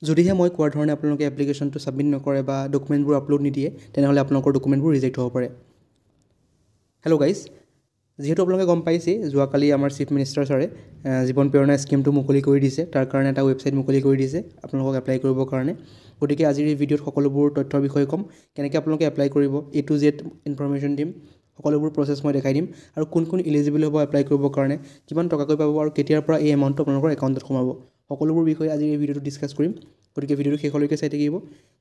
যদিহে মই কোৱাৰ ধৰণে আপোনালোকে এপ্লিকেশ্যনটো ছাবমিট নকৰে বা ডকুমেণ্টবোৰ আপলোড নিদিয়ে তেনেহ'লে আপোনালোকৰ ডকুমেণ্টবোৰ ৰিজেক্ট হ'ব পাৰে। হেল্ল' গাইজ, যিহেতু আপোনালোকে গম পাইছেই যোৱাকালি আমাৰ চিফ মিনিষ্টাৰ ছাৰে জীৱন প্ৰেৰণা স্কীমটো মুকলি কৰি দিছে, তাৰ কাৰণে এটা ৱেবছাইট মুকলি কৰি দিছে আপোনালোকক এপ্লাই কৰিবৰ কাৰণে। গতিকে আজিৰ এই ভিডিঅ'ত সকলোবোৰ তথ্যৰ বিষয়ে ক'ম, কেনেকৈ আপোনালোকে এপ্লাই কৰিব, A to Z ইনফৰমেশ্যন দিম, সকলোবোৰ প্ৰচেছ মই দেখাই দিম আৰু কোন কোন ইলিজিবল হ'ব এপ্লাই কৰিবৰ কাৰণে, কিমান টকাকৈ পাব আৰু কেতিয়াৰ পৰা এই এমাউণ্টটো আপোনালোকৰ একাউণ্টত সোমাব, সকলোবোৰ বিষয়ে আজি এই ভিডিঅ'টো ডিছকাছ কৰিম। গতিকে ভিডিঅ'টো শেষলৈকে চাই থাকিব।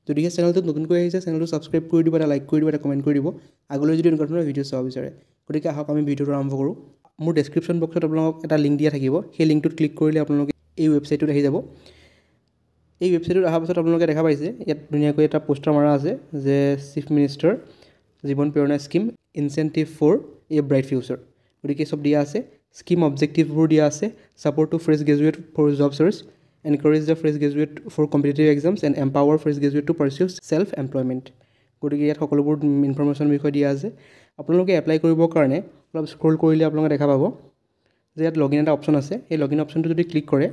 যদিহে চেনেলটোত নতুনকৈ আহিছে চেনেলটো ছাবস্ক্ৰাইব কৰি দিব, এটা লাইক কৰি দিব, এটা কমেণ্ট কৰি দিব আগলৈ যদি এনেকুৱা ধৰণৰ ভিডিঅ' চাব বিচাৰে। গতিকে আহক আমি ভিডিঅ'টো আৰম্ভ কৰোঁ। মোৰ ডেছক্ৰিপশ্যন বক্সত আপোনালোকক এটা লিংক দিয়া থাকিব, সেই লিংকটোত ক্লিক কৰিলে আপোনালোকে এই ৱেবছাইটটোত আহি যাব। এই ৱেবছাইটটোত অহাৰ পাছত আপোনালোকে দেখা পাইছে ইয়াত ধুনীয়াকৈ এটা পোষ্টাৰ মাৰা আছে যে chief minister Jiban Prerana scheme incentive for a bright future. গতিকে চব দিয়া আছে, স্কীম অবজেক্টিভবোৰ দিয়া আছে, support to fresh graduate for job search, encourage the fresh graduate for competitive exams and empower fresh graduate to pursue self employment. গতিকে ইয়াত সকলোবোৰ ইনফৰমেশ্যনৰ বিষয়ে দিয়া আছে। আপোনালোকে এপ্লাই কৰিবৰ কাৰণে অলপ স্ক্ৰল কৰিলে আপোনালোকে দেখা পাব যে ইয়াত লগইন এটা অপশ্যন আছে। এই লগইন অপশ্যনটো যদি ক্লিক কৰে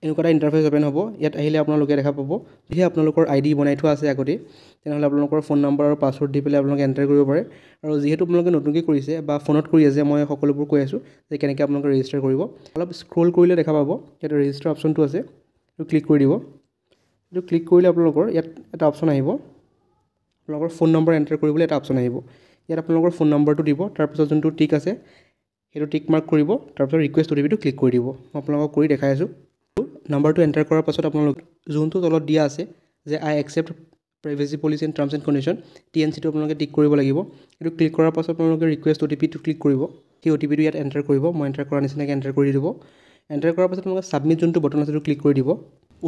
এনেকুৱা এটা ইণ্টাৰফেচ অ'পেন হ'ব। ইয়াত আহিলে আপোনালোকে দেখা পাব যদি আপোনালোকৰ ID বনাই থোৱা আছে আগতে তেনেহ'লে আপোনালোকৰ ফোন নম্বৰ আৰু পাছৱৰ্ড দি পেলাই আপোনালোকে এণ্টাৰ কৰিব পাৰে। আৰু যিহেতু আপোনালোকে নতুনকৈ কৰিছে বা ফোনত কৰি আছে, মই সকলোবোৰ কৈ আছোঁ যে কেনেকৈ আপোনালোকে ৰেজিষ্টাৰ কৰিব। অলপ স্ক্ৰল কৰিলে দেখা পাব ইয়াত ৰেজিষ্টাৰ অপশ্যনটো আছে, এইটো ক্লিক কৰি দিব। এইটো ক্লিক কৰিলে আপোনালোকৰ ইয়াত এটা অপশ্যন আহিব, আপোনালোকৰ ফোন নম্বৰ এণ্টাৰ কৰিবলৈ এটা অপশ্যন আহিব। ইয়াত আপোনালোকৰ ফোন নম্বৰটো দিব, তাৰপিছত যোনটো টিক আছে সেইটো টিক মাৰ্ক কৰিব, তাৰপিছত ৰিকুৱেষ্ট OTP টো ক্লিক কৰি দিব। মই আপোনালোকক কৰি দেখাই আছোঁ। নাম্বাৰটো এণ্টাৰ কৰাৰ পাছত আপোনালোক যোনটো তলত দিয়া আছে যে I accept privacy policy and terms and condition TNC টো আপোনালোকে টিক কৰিব লাগিব। এইটো ক্লিক কৰাৰ পাছত আপোনালোকে ৰিকুৱেষ্ট OTP টো ক্লিক কৰিব, সেই OTP টো ইয়াত এণ্টাৰ কৰিব। মই এণ্টাৰ কৰা নিচিনাকৈ এণ্টাৰ কৰি দিব। এণ্টাৰ কৰাৰ পাছত আপোনালোকে ছাবমিট যোনটো বটন আছে সেইটো ক্লিক কৰি দিব।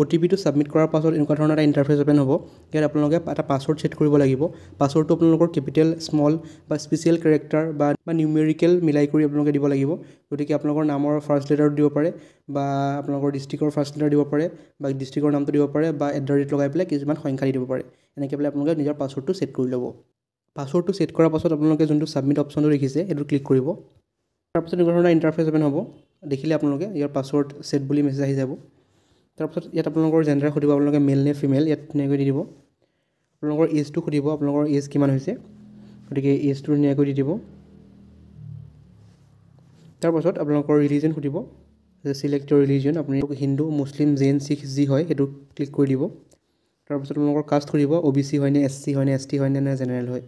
OTP টো ছাবমিট কৰাৰ পাছত এনেকুৱা ধৰণৰ এটা ইণ্টাৰফেচ অ'পেন হ'ব। ইয়াত আপোনালোকে এটা পাছৱৰ্ড ছেট কৰিব লাগিব। পাছৱৰ্ডটো আপোনালোকৰ কেপিটেল, স্মল বা স্পেচিয়েল কেৰেক্টাৰ বা নিউমেৰিকেল মিলাই কৰি আপোনালোকে দিব লাগিব। গতিকে আপোনালোকৰ নামৰ ফাৰ্ষ্ট লেটাৰটো দিব পাৰে বা আপোনালোকৰ ডিষ্ট্ৰিক্টৰ ফাৰ্ষ্ট লেটাৰ দিব পাৰে বা ডিষ্ট্ৰিক্টৰ নামটো দিব পাৰে বা @ লগাই পেলাই কিছুমান সংখ্যা দি দিব পাৰে। এনেকৈ পেলাই আপোনালোকে নিজৰ পাছৱৰ্ডটো ছেট কৰি ল'ব। পাছৱৰ্ডটো ছেট কৰাৰ পাছত আপোনালোকে যোনটো ছাবমিট অপশ্যনটো দেখিছে সেইটো ক্লিক কৰিব। তাৰপিছত এনেকুৱা ধৰণৰ ইণ্টাৰফেচ অ'পেন হ'ব। দেখিলে আপোনালোকে ইয়াৰ পাছৱৰ্ড ছেট বুলি মেছেজ আহি যাব। তাৰপিছত ইয়াত আপোনালোকৰ জেণ্ডাৰ সুধিব, আপোনালোকে মেল নে ফিমেল ইয়াত ধুনীয়াকৈ দি দিব। আপোনালোকৰ এজটো সুধিব, আপোনালোকৰ এজ কিমান হৈছে, গতিকে এজটো ধুনীয়াকৈ দি দিব। তাৰপাছত আপোনালোকৰ ৰিলিজন সুধিব যে চিলেক্ট ইয়ৰ ৰিলিজন, আপুনি হিন্দু, মুছলিম, জৈন, শিখ যি হয় সেইটো ক্লিক কৰি দিব। তাৰপিছত আপোনালোকৰ কাষ্ট সুধিব, OBC হয় নে SC হয় নে ST হয় নে জেনেৰেল হয়,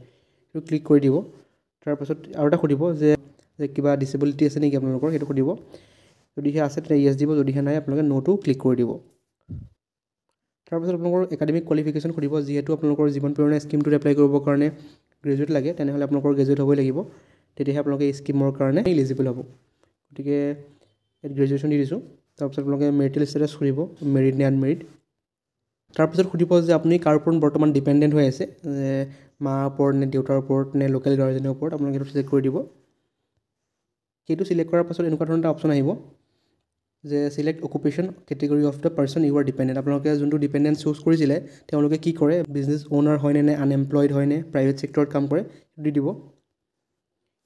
সেইটো ক্লিক কৰি দিব। তাৰপাছত আৰু এটা সুধিব যে কিবা ডিচেবিলিটি আছে নেকি আপোনালোকৰ, সেইটো সুধিব। যদিহে আছে তেতিয়া য়েছ দিব, যদিহে নাই আপোনালোকে ন'টো ক্লিক কৰি দিব। তাৰপিছত আপোনালোকৰ একাডেমিক কোৱালিফিকেশ্যন সুধিব। যিহেতু আপোনালোকৰ জীৱন প্ৰেৰণা স্কীমটোত এপ্লাই কৰিবৰ কাৰণে গ্ৰেজুৱেট লাগে তেনেহ'লে আপোনালোকৰ গ্ৰেজুৱেট হ'বই লাগিব, তেতিয়াহে আপোনালোকে এই স্কীমৰ কাৰণে ইলিজিবল হ'ব। গতিকে ইয়াত গ্ৰেজুৱেশ্যন দি দিছোঁ। তাৰপিছত আপোনালোকে মেৰিটেল ষ্টেটাছ সুধিব, মেৰিড নে আনমেৰিড। তাৰপিছত সুধিব যে আপুনি কাৰ ওপৰত বৰ্তমান ডিপেণ্ডেণ্ট হৈ আছে, যে মাৰ ওপৰত নে দেউতাৰ ওপৰত নে লোকেল গাৰ্জেনৰ ওপৰত, আপোনালোকে সেইটো চিলেক্ট কৰি দিব। সেইটো চিলেক্ট কৰাৰ পাছত এনেকুৱা ধৰণৰ এটা অপশ্যন আহিব যে select occupation category of the person you are dependent. আপোনালোকে যোনটো ডিপেণ্ডেণ্ট চুজ কৰিছিলে তেওঁলোকে কি কৰে, বিজনেছ অ'নাৰ হয়নে নে আনএমপ্লয়ড হয় নে প্ৰাইভেট ছেক্টৰত কাম কৰে, সেইটো দি দিব।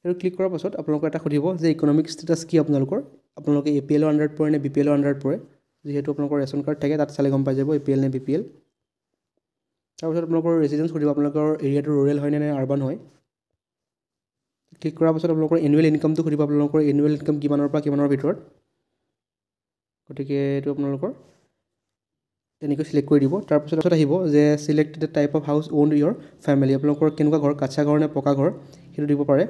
সেইটো ক্লিক কৰাৰ পাছত আপোনালোকক এটা সুধিব যে ইকনমিক ষ্টেটাছ কি আপোনালোকৰ, আপোনালোকে APL ৰ আণ্ডাৰত পৰে নে BPL ৰ আণ্ডাৰত পৰে। যিহেতু আপোনালোকৰ ৰেচন কাৰ্ড থাকে তাত চালে গম পাই যাব APL নে BPL। তাৰপিছত আপোনালোকৰ ৰেচিডেঞ্চ সুধিব, আপোনালোকৰ এৰিয়াটো ৰুৰেল হয় নে আৰ্বান হয়। ক্লিক কৰাৰ পাছত আপোনালোকৰ এনুৱেল ইনকামটো সুধিব, আপোনালোকৰ এনুৱেল ইনকাম কিমানৰ পৰা কিমানৰ ভিতৰত। গতিকে এইটো আপোনালোকৰ তেনেকৈ চিলেক্ট কৰি দিব। তাৰপিছত আহিব যে select the type of house on your family, আপোনালোকৰ কেনেকুৱা ঘৰ, কাচ্চা ঘৰ নে পকা ঘৰ, সেইটো দিব পাৰে।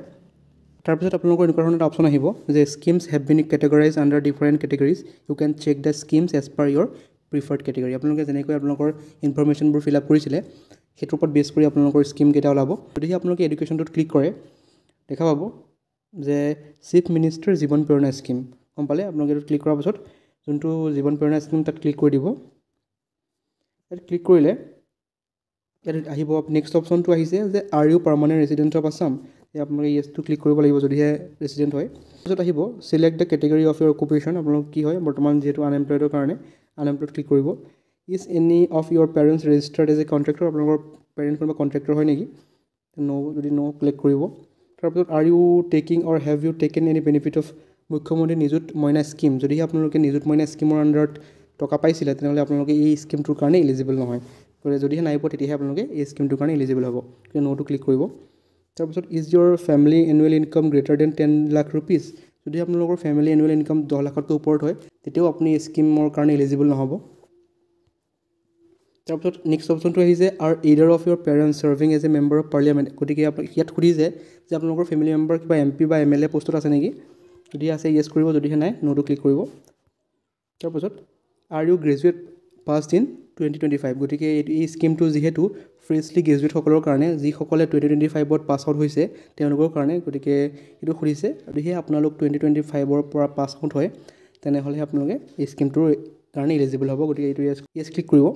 তাৰপিছত আপোনালোকৰ এনেকুৱা ধৰণৰ এটা অপশ্যন আহিব যে schemes have been categorize under different categories, you can check the schemes as per your preferred category. আপোনালোকে যেনেকৈ আপোনালোকৰ ইনফৰমেশ্যনবোৰ ফিল আপ কৰিছিলে সেইটোৰ ওপৰত বেছ কৰি আপোনালোকৰ স্কিমকেইটা ওলাব। যদিহে আপোনালোকে এডুকেশ্যনটোত ক্লিক কৰে দেখা পাব যে chief minister Jiban Prerana scheme, গম পালে। আপোনালোকে এইটো ক্লিক কৰাৰ পাছত যোনটো জীৱন প্ৰেৰণা স্কীম তাত ক্লিক কৰি দিব। ইয়াত ক্লিক কৰিলে ইয়াত আহিব নেক্সট অপশ্যনটো আহিছে যে are you permanent resident of Assam, আপোনালোকে য়েছটো ক্লিক কৰিব লাগিব যদিহে ৰেচিডেণ্ট হয়। তাৰপিছত আহিব select the category of your occupation, আপোনালোক কি হয় বৰ্তমান, যিহেতু আনএমপ্লয়ডৰ কাৰণে আনএমপ্লয়ড ক্লিক কৰিব। Is any of your parents registered as a contractor, আপোনালোকৰ পেৰেণ্ট কোনোবা কণ্ট্ৰেক্টৰ হয় নেকি, যদি ন' ক্লিক কৰিব। তাৰপিছত are you taking or have you taken any benefit of মুখ্যমন্ত্ৰী নিযুত মইনা স্কীম, যদিহে আপোনালোকে নিযুত মইনা স্কীমৰ আণ্ডাৰত টকা পাইছিলে তেনেহ'লে আপোনালোকে এই স্কিমটোৰ কাৰণে এলিজিবল নহয়। গতিকে যদিহে নাই পোৱা তেতিয়াহে আপোনালোকে এই স্কিমটোৰ কাৰণে এলিজিবল হ'ব। গতিকে নোটো ক্লিক কৰিব। তাৰপিছত is your family annual income greater than 10 lakh rupees. যদি আপোনালোকৰ ফেমিলি এনুৱেল ইনকাম 10 লাখতকৈ ওপৰত হয় তেতিয়াও আপুনি এই স্কিমৰ কাৰণে এলিজিবল নহ'ব। তাৰপিছত নেক্সট অপশ্যনটো আহিছে are either of your parents serving as a member of parliament. গতিকে ইয়াত সুধিছে যে আপোনালোকৰ ফেমিলি মেম্বাৰ কিবা MP বা MLA পষ্টত আছে নেকি। যদি আছে য়েছ কৰিব, যদিহে নাই নোটো ক্লিক কৰিব। তাৰপিছত are you graduate passed in 2025। গতিকে এই স্কিমটো যিহেতু ফ্ৰেছলি গ্ৰেজুৱেটসকলৰ কাৰণে, যিসকলে 2025ত পাছ আউট হৈছে তেওঁলোকৰ কাৰণে, গতিকে এইটো সুধিছে। যদিহে আপোনালোক 2025ৰ পৰা পাছ আউট হয় তেনেহ'লে আপোনালোকে এই স্কিমটোৰ কাৰণে এলিজিবল হ'ব। গতিকে এইটো য়েছ ক্লিক কৰিব।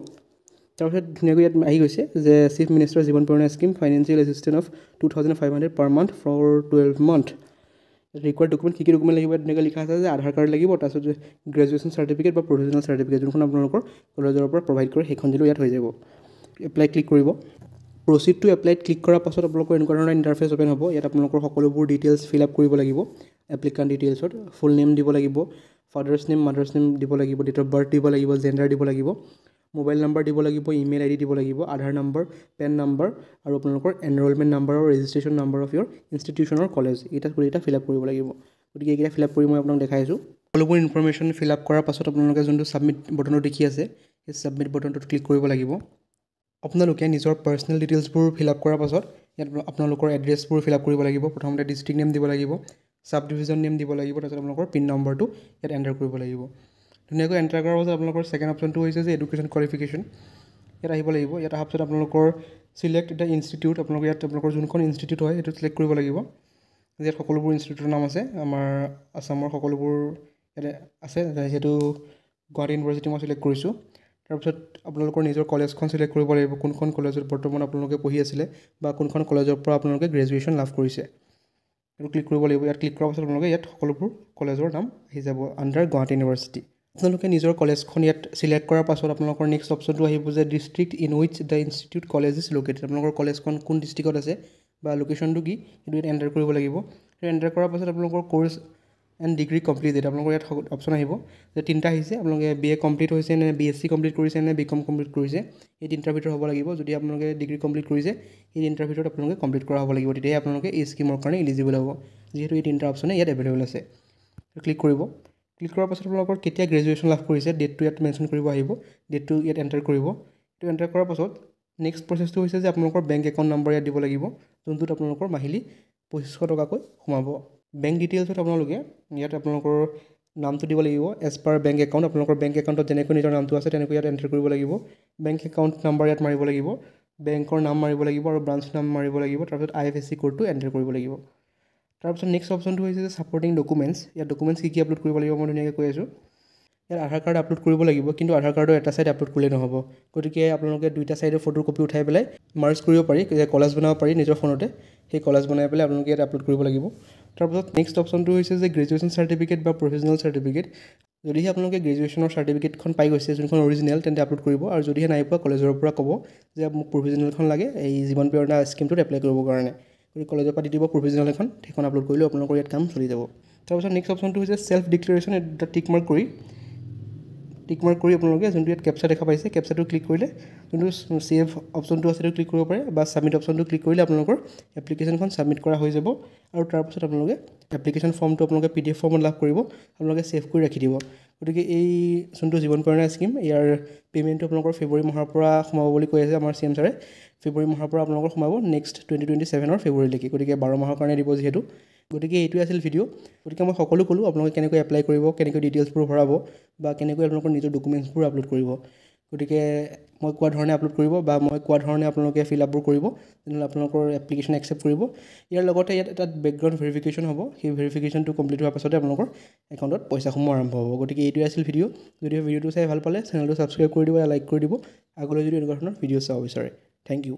তাৰপিছত ধুনীয়াকৈ ইয়াত আহি গৈছে যে chief minister Jiban Prerana scheme financial assistance of 2500 per month for 12 month. Required document কি ডকুমেণ্ট লাগিব ধুনীয়াকৈ লিখা আছে যে আধাৰ কাৰ্ড লাগিব, তাৰপিছত গ্ৰেজুৱেশ্যন চাৰ্টিফিকেট বা প্ৰফেচনেল চাৰ্টিফিকেট যোনখন আপোনালোকৰ কলেজৰ পৰা প্ৰভাইড কৰে সেইখন দিলেও ইয়াত হৈ যাব। এপ্লাই ক্লিক কৰিব। প্ৰচিড টু এপ্লাইত ক্লিক কৰাৰ পাছত আপোনালোকৰ এনেকুৱা ধৰণৰ ইণ্টাৰফেচ অ'পেন হ'ব। ইয়াত আপোনালোকৰ সকলোবোৰ ডিটেইলছ ফিল আপ কৰিব লাগিব। এপ্লিকাণ্ট ডিটেইলছত ফুল নেম দিব লাগিব, ফাদাৰ্ছ নেম মাদাৰ্ছ নেম দিব লাগিব, ডেট অফ বাৰ্থ দিব লাগিব, জেণ্ডাৰ দিব লাগিব, মোবাইল নাম্বাৰ দিব লাগিব, ইমেইল ID দিব লাগিব, আধাৰ নম্বৰ, পেন নম্বৰ আৰু আপোনালোকৰ এনৰলমেণ্ট নাম্বাৰ আৰু ৰেজিষ্ট্ৰেশ্যন নাম্বাৰ অফ ইয়ৰ ইনষ্টিটিউশ্যনৰ কলেজ এইকেইটা ফিল আপ কৰিব লাগিব। গতিকে এইকেইটা ফিল আপ কৰি মই আপোনাক দেখাইছোঁ। সকলোবোৰ ইনফৰ্মেশ্যন ফিল আপ কৰাৰ পাছত আপোনালোকে যোনটো ছাবমিট বটনটো দেখি আছে সেই ছাবমিট বটনটোত ক্লিক কৰিব লাগিব। আপোনালোকে নিজৰ পাৰ্চনেল ডিটেইলছবোৰ ফিল আপ কৰাৰ পাছত ইয়াত আপোনালোকৰ এড্ৰেছবোৰ ফিল আপ কৰিব লাগিব। প্ৰথমতে ডিষ্ট্ৰিক্ট নেম দিব লাগিব, ছাব ডিভিজন নেম দিব লাগিব, তাৰপিছত আপোনালোকৰ পিন নম্বৰটো ইয়াত এণ্টাৰ কৰিব লাগিব। ধুনীয়াকৈ এণ্টাৰ কৰাৰ পাছত আপোনালোকৰ ছেকেণ্ড অপশ্যনটো হৈছে যে এডুকেশ্যন কোৱালিফিকেশ্যন। ইয়াত আহিব লাগিব। ইয়াত অহাৰ পাছত আপোনালোকৰ চিলেক্ট এটা ইনষ্টিটিউট, আপোনালোকৰ ইয়াত আপোনালোকৰ যোনখন ইনষ্টিটিউট হয় সেইটো চিলেক্ট কৰিব লাগিব। ইয়াত সকলোবোৰ ইনষ্টিটিউটৰ নাম আছে, আমাৰ আছামৰ সকলোবোৰ ইয়াতে আছে। যিহেতু গুৱাহাটী ইউনিভাৰ্চিটি মই চিলেক্ট কৰিছোঁ। তাৰপিছত আপোনালোকৰ নিজৰ কলেজখন চিলেক্ট কৰিব লাগিব, কোনখন কলেজত বৰ্তমান আপোনালোকে পঢ়ি আছিলে বা কোনখন কলেজৰ পৰা আপোনালোকে গ্ৰেজুৱেশ্যন লাভ কৰিছে সেইটো ক্লিক কৰিব লাগিব। ইয়াত ক্লিক কৰাৰ পাছত আপোনালোকে ইয়াত সকলোবোৰ কলেজৰ নাম আহি যাব আণ্ডাৰ গুৱাহাটী ইউনিভাৰ্চিটি। আপোনালোকে নিজৰ কলেজখন ইয়াত চিলেক্ট কৰাৰ পাছত আপোনালোকৰ নেক্সট অপশ্যনটো আহিব যে district in wish the institute college is located. আপোনালোকৰ কলেজখন কোন ডিষ্ট্ৰিক্টত আছে বা লোকেশ্যনটো কি সেইটো ইয়াত এণ্টাৰ কৰিব লাগিব। সেইটো এণ্টাৰ কৰাৰ পাছত আপোনালোকৰ কোৰ্চ এণ্ড ডিগ্ৰী কমপ্লিটেড আপোনালোকৰ ইয়াত অপশ্যন আহিব যে তিনিটা আহিছে, আপোনালোকে BA কমপ্লিট হৈছে নে BSc কমপ্লিট কৰিছে নে BCom কমপ্লিট কৰিছে, এই তিনিটাৰ ভিতৰত হ'ব লাগিব। যদি আপোনালোকে ডিগ্ৰী কমপ্লিট কৰিছে এই তিনিটাৰ ভিতৰত আপোনালোকে কমপ্লিট কৰা হ'ব লাগিব, তেতিয়াহে আপোনালোকে এই স্কিমৰ কাৰণে এলিজিবল হ'ব। যিহেতু এই তিনিটা অপশ্যনে ইয়াত এভেইলেবল আছে। ক্লিক কৰিব। ক্লিক কৰাৰ পাছত আপোনালোকৰ কেতিয়া গ্ৰেজুৱেশ্যন লাভ কৰিছে ডেটটো ইয়াত মেনশ্যন কৰিব আহিব, ডেটটো ইয়াত এণ্টাৰ কৰিব। এইটো এণ্টাৰ কৰাৰ পাছত নেক্সট প্ৰচেছটো হৈছে যে আপোনালোকৰ বেংক একাউণ্ট নাম্বাৰ ইয়াত দিব লাগিব, যোনটোত আপোনালোকৰ মাহিলী 2500 টকাকৈ সোমাব। বেংক ডিটেইলছত আপোনালোকে ইয়াত আপোনালোকৰ নামটো দিব লাগিব এজ পাৰ বেংক একাউণ্ট। আপোনালোকৰ বেংক একাউণ্টত যেনেকৈ নিজৰ নামটো আছে তেনেকৈ ইয়াত এণ্টাৰ কৰিব লাগিব। বেংক একাউণ্ট নাম্বাৰ ইয়াত মাৰিব লাগিব, বেংকৰ নাম মাৰিব লাগিব আৰু ব্ৰাঞ্চ নাম মাৰিব লাগিব। তাৰপিছত IFSC কোডটো এণ্টাৰ কৰিব লাগিব। তাৰপিছত নেক্সট অপশ্যনটো হৈছে যে ছাপৰ্টিং ডকুমেণ্টছ। ইয়াত ডকুমেণ্টছ কি আপলোড কৰিব লাগিব মই ধুনীয়াকৈ কৈ আছোঁ। ইয়াত আধাৰ কাৰ্ড আপলোড কৰিব লাগিব, কিন্তু আধাৰ কাৰ্ডৰ এটা ছাইড আপলোড কৰিলে নহ'ব। গতিকে আপোনালোকে দুইটা ছাইডৰ ফটো কপি উঠাই পেলাই মাৰ্জ কৰিব পাৰি, যে কলেজ বনাব পাৰি নিজৰ ফোনতে, সেই কলেজ বনাই পেলাই আপোনালোকে ইয়াত আপলোড কৰিব লাগিব। তাৰপিছত নেক্সট অপশ্যনটো হৈছে যে গ্ৰেজুৱেশ্যন চাৰ্টিফিকেট বা প্ৰফেচনেল চাৰ্টিফিকেট। যদিহে আপোনালোকে গ্ৰেজুৱেশ্যনৰ চাৰ্টিফিকেটখন পাই গৈছে যোনখন অৰিজিনেল তেন্তে আপলোড কৰিব, আৰু যদিহে নাই পোৱা কলেজৰ পৰা ক'ব যে মোক প্ৰভিজনেলখন লাগে এই জীৱন প্ৰেৰণা স্কিমটোত এপ্লাই কৰিবৰ কাৰণে। গতিকে কলেজৰ পৰা দি দিব প্ৰভিজনেল এখন, সেইখন আপলোড কৰিলেও আপোনালোকৰ ইয়াত কাম চলি যাব। তাৰপিছত নেক্সট অপশ্যনটো হৈছে ছেল্ফ ডিক্লেৰেশ্যন। এটা টিক মাৰ্ক কৰি আপোনালোকে যোনটো ইয়াত কেপচা দেখা পাইছে কেপচাটো ক্লিক কৰিলে যোনটো ছেভ অপশ্যনটো আছে সেইটো ক্লিক কৰিব পাৰে, বা ছাবমিট অপশ্যনটো ক্লিক কৰিলে আপোনালোকৰ এপ্লিকেশ্যনখন ছাবমিট কৰা হৈ যাব। আৰু তাৰপিছত আপোনালোকে এপ্লিকেশ্যন ফৰ্মটো আপোনালোকে PDF ফৰ্মত লাভ কৰিব, আপোনালোকে ছেভ কৰি ৰাখি দিব। গতিকে এই যোনটো জীৱন প্ৰেৰণা স্কিম ইয়াৰ পে'মেণ্টটো আপোনালোকৰ ফেব্ৰুৱাৰী মাহৰ পৰা সোমাব বুলি কৈ আছে আমাৰ CM ছাৰে। ফেব্ৰুৱাৰী মাহৰ পৰা আপোনালোকৰ সোমাব নেক্সট 2027ৰ ফেব্ৰুৱাৰীলৈকে, গতিকে 12 মাহৰ কাৰণে দিব যিহেতু। গতিকে এইটোৱে আছিল ভিডিঅ'। গতিকে মই সকলো ক'লোঁ আপোনালোকে কেনেকৈ এপ্লাই কৰিব, কেনেকৈ ডিটেইলছবোৰ ভৰাব বা কেনেকৈ আপোনালোকৰ নিজৰ ডকুমেণ্টছবোৰ আপলোড কৰিব। গতিকে মই কোৱা ধৰণে আপলোড কৰিব বা মই কোৱা ধৰণে আপোনালোকে ফিল আপবোৰ কৰিব, তেনেহ'লে আপোনালোকৰ এপ্লিকেশ্যন একচেপ্ট কৰিব। ইয়াৰ লগতে ইয়াত এটা বেকগ্ৰাউণ্ড ভেৰিফিকেশ্যন হ'ব, সেই ভেৰিফিকেশ্যনটো কমপ্লিট হোৱাৰ পাছতে আপোনালোকৰ একাউণ্টত পইচা সোমোৱা আৰম্ভ হ'ব। গতিকে এইটোৱে আছিল ভিডিঅ'। যদি ভিডিঅ'টো চাই ভাল পালে চেনেলটো ছাবস্ক্ৰাইব কৰি দিব, লাইক কৰি দিব, আগলৈ যদি এনেকুৱা ধৰণৰ ভিডিঅ' চাব বিচাৰে। Thank U.